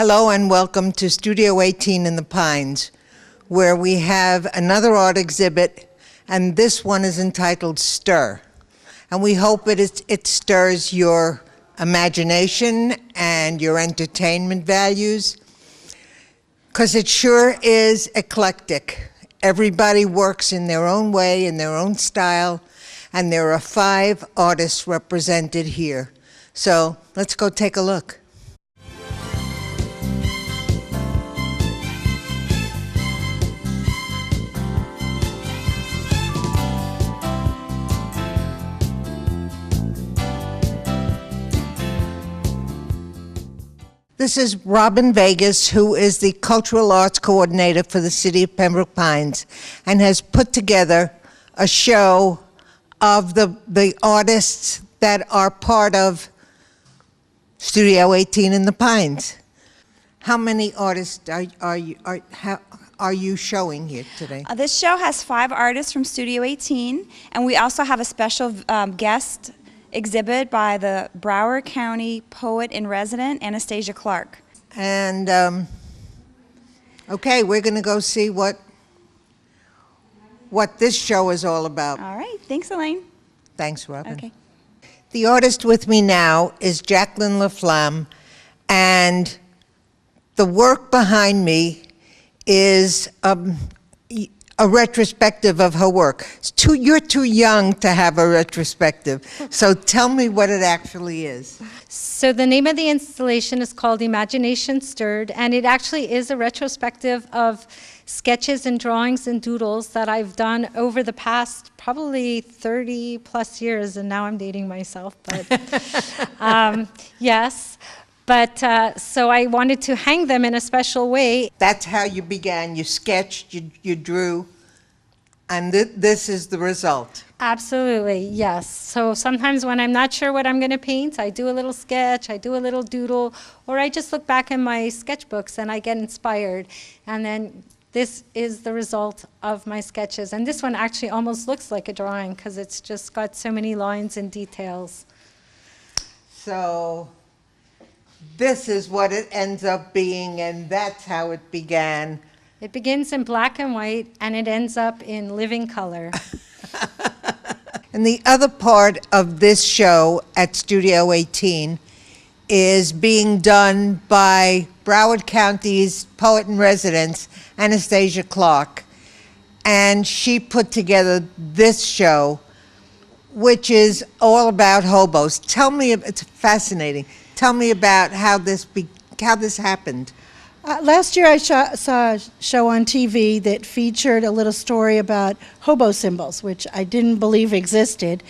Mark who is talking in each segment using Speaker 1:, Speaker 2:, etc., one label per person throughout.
Speaker 1: Hello and welcome to Studio 18 in the Pines, where we have another art exhibit, and this one is entitled Stir. And we hope it stirs your imagination and your entertainment values, because it sure is eclectic. Everybody works in their own way, in their own style, and there are 5 artists represented here. So let's go take a look. This is Robin Vegas, who is the Cultural Arts Coordinator for the City of Pembroke Pines, and has put together a show of the artists that are part of Studio 18 in the Pines. How many artists are you showing here today?
Speaker 2: This show has 5 artists from Studio 18, and we also have a special guest exhibit by the Broward County poet-in-resident, Anastasia Clark.
Speaker 1: And, okay, we're going to go see what this show is all about.
Speaker 2: All right, thanks, Elaine.
Speaker 1: Thanks, Robin.
Speaker 2: Okay.
Speaker 1: The artist with me now is Jacqueline LaFlamme, and the work behind me is a retrospective of her work. You're too young to have a retrospective, so tell me what it actually is.
Speaker 3: So the name of the installation is called Imagination Stirred, and it actually is a retrospective of sketches and drawings and doodles that I've done over the past probably 30 plus years, and now I'm dating myself, but yes. But so I wanted to hang them in a special way.
Speaker 1: That's how you began. You sketched, you drew, and this is the result.
Speaker 3: Absolutely, yes. So sometimes when I'm not sure what I'm going to paint, I do a little sketch, I do a little doodle, or I just look back in my sketchbooks and I get inspired. And then this is the result of my sketches. And this one actually almost looks like a drawing because it's just got so many lines and details.
Speaker 1: So this is what it ends up being, and that's how it began.
Speaker 3: It begins in black and white, and it ends up in living color.
Speaker 1: And the other part of this show at Studio 18 is being done by Broward County's poet-in-residence, Anastasia Clark. And she put together this show, which is all about hobos. Tell me, it's fascinating. Tell me about how this happened.
Speaker 4: Last year I saw a show on TV that featured a little story about Hobo Symbols, which I didn't believe existed.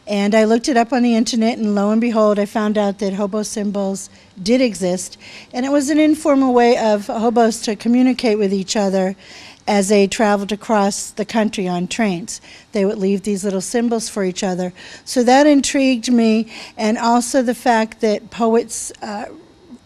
Speaker 4: And I looked it up on the internet, and lo and behold, I found out that Hobo Symbols did exist. And it was an informal way of hobos to communicate with each other as they traveled across the country on trains. They would leave these little symbols for each other. So that intrigued me, and also the fact that poets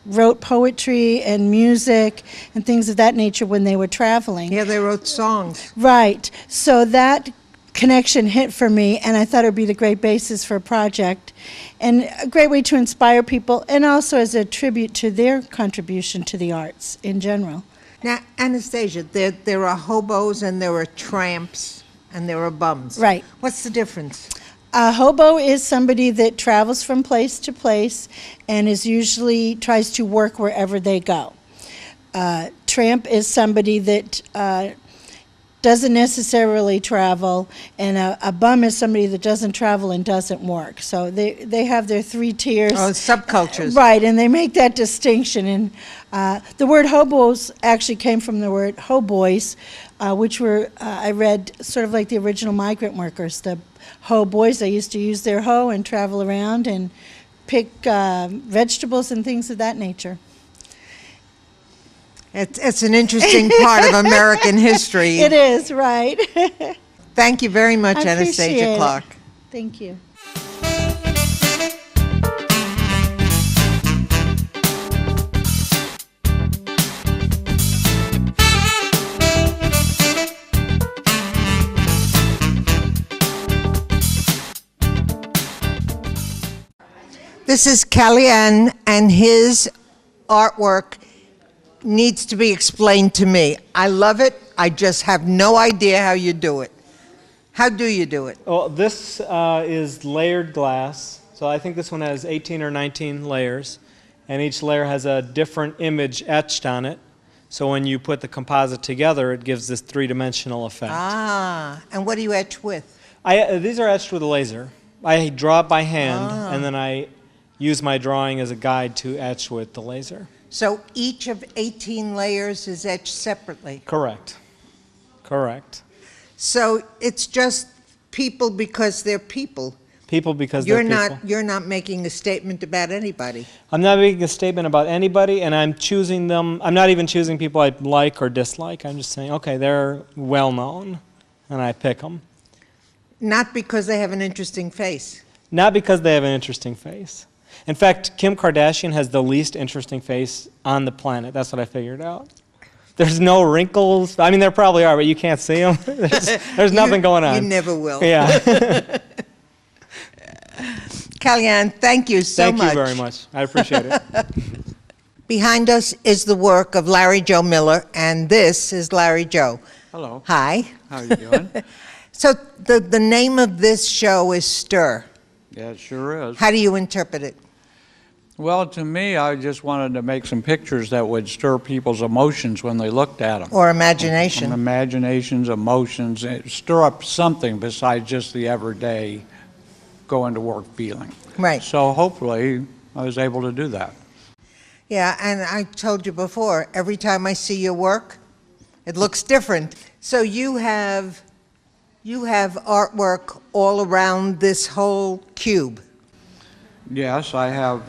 Speaker 4: wrote poetry and music and things of that nature when they were traveling.
Speaker 1: Yeah, they wrote songs.
Speaker 4: Right. So that connection hit for me, and I thought it would be the great basis for a project and a great way to inspire people, and also as a tribute to their contribution to the arts in general.
Speaker 1: Now, Anastasia, there are hobos and there are tramps and there are bums.
Speaker 4: Right.
Speaker 1: What's the difference?
Speaker 4: A hobo is somebody that travels from place to place and is usually tries to work wherever they go. Tramp is somebody that doesn't necessarily travel, and a bum is somebody that doesn't travel and doesn't work. So they have their 3 tiers.
Speaker 1: Oh, subcultures.
Speaker 4: Right, and they make that distinction. And the word hobos actually came from the word hoboys, which were, I read, sort of like the original migrant workers. The hoe boys, they used to use their hoe and travel around and pick vegetables and things of that nature.
Speaker 1: It's an interesting part of American history.
Speaker 4: It is, right.
Speaker 1: Thank you very much,
Speaker 4: I
Speaker 1: Anastasia
Speaker 4: appreciate
Speaker 1: Clark.
Speaker 4: it. Thank you.
Speaker 1: This is Kellyanne and his artwork needs to be explained to me. I love it. I just have no idea how you do it. How do you do it?
Speaker 5: Well, this is layered glass. So I think this one has 18 or 19 layers, and each layer has a different image etched on it. So when you put the composite together, it gives this three-dimensional effect.
Speaker 1: Ah, and what do you etch with?
Speaker 5: These are etched with a laser. I draw it by hand, and then I use my drawing as a guide to etch with the laser.
Speaker 1: So each of 18 layers is etched separately?
Speaker 5: Correct. Correct.
Speaker 1: So it's just people because they're people.
Speaker 5: People because they're people.
Speaker 1: You're not making a statement about anybody.
Speaker 5: I'm not making a statement about anybody, and I'm choosing them. I'm not even choosing people I like or dislike. I'm just saying, okay, they're well known, and I pick them.
Speaker 1: Not because they have an interesting face.
Speaker 5: Not because they have an interesting face. In fact, Kim Kardashian has the least interesting face on the planet. That's what I figured out. There's no wrinkles. I mean, there probably are, but you can't see them. There's nothing going on.
Speaker 1: You never will.
Speaker 5: Yeah.
Speaker 1: Kalyan, thank you so much.
Speaker 5: Thank you very much. I appreciate it.
Speaker 1: Behind us is the work of Larry Joe Miller, and this is Larry Joe.
Speaker 6: Hello.
Speaker 1: Hi.
Speaker 6: How are you doing?
Speaker 1: So the name of this show is Stir.
Speaker 6: Yeah, it sure is.
Speaker 1: How do you interpret it?
Speaker 6: Well, to me, I just wanted to make some pictures that would stir people's emotions when they looked at them.
Speaker 1: Or imagination?
Speaker 6: Imaginations, emotions, stir up something besides just the everyday going to work feeling.
Speaker 1: Right.
Speaker 6: So hopefully I was able to do that.
Speaker 1: Yeah, and I told you before, every time I see your work, it looks different. So you have artwork all around this whole cube?
Speaker 6: Yes, I have,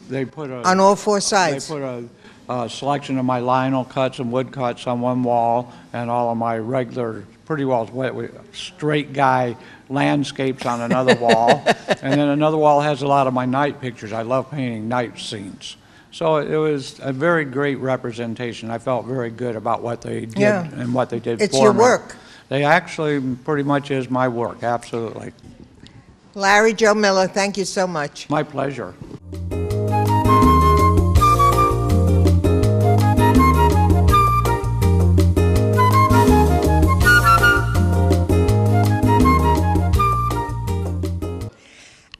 Speaker 6: they put a...
Speaker 1: On all four sides?
Speaker 6: They put a selection of my lino cuts and wood cuts on one wall, and all of my regular, pretty well straight guy landscapes on another wall. And then another wall has a lot of my night pictures. I love painting night scenes. So it was a very great representation. I felt very good about what they did and what they did for me.
Speaker 1: It's your work.
Speaker 6: They actually pretty much is my work, absolutely.
Speaker 1: Larry Joe Miller, thank you so much.
Speaker 6: My pleasure.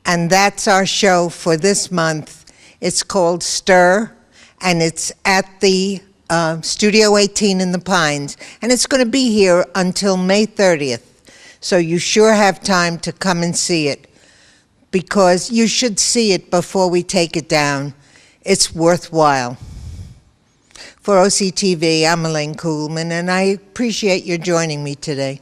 Speaker 1: And that's our show for this month. It's called Stir, and it's at the Studio 18 in the Pines. And it's going to be here until May 30th. So you sure have time to come and see it, because you should see it before we take it down. It's worthwhile. For OCTV, I'm Elaine Kuhlman, and I appreciate your joining me today.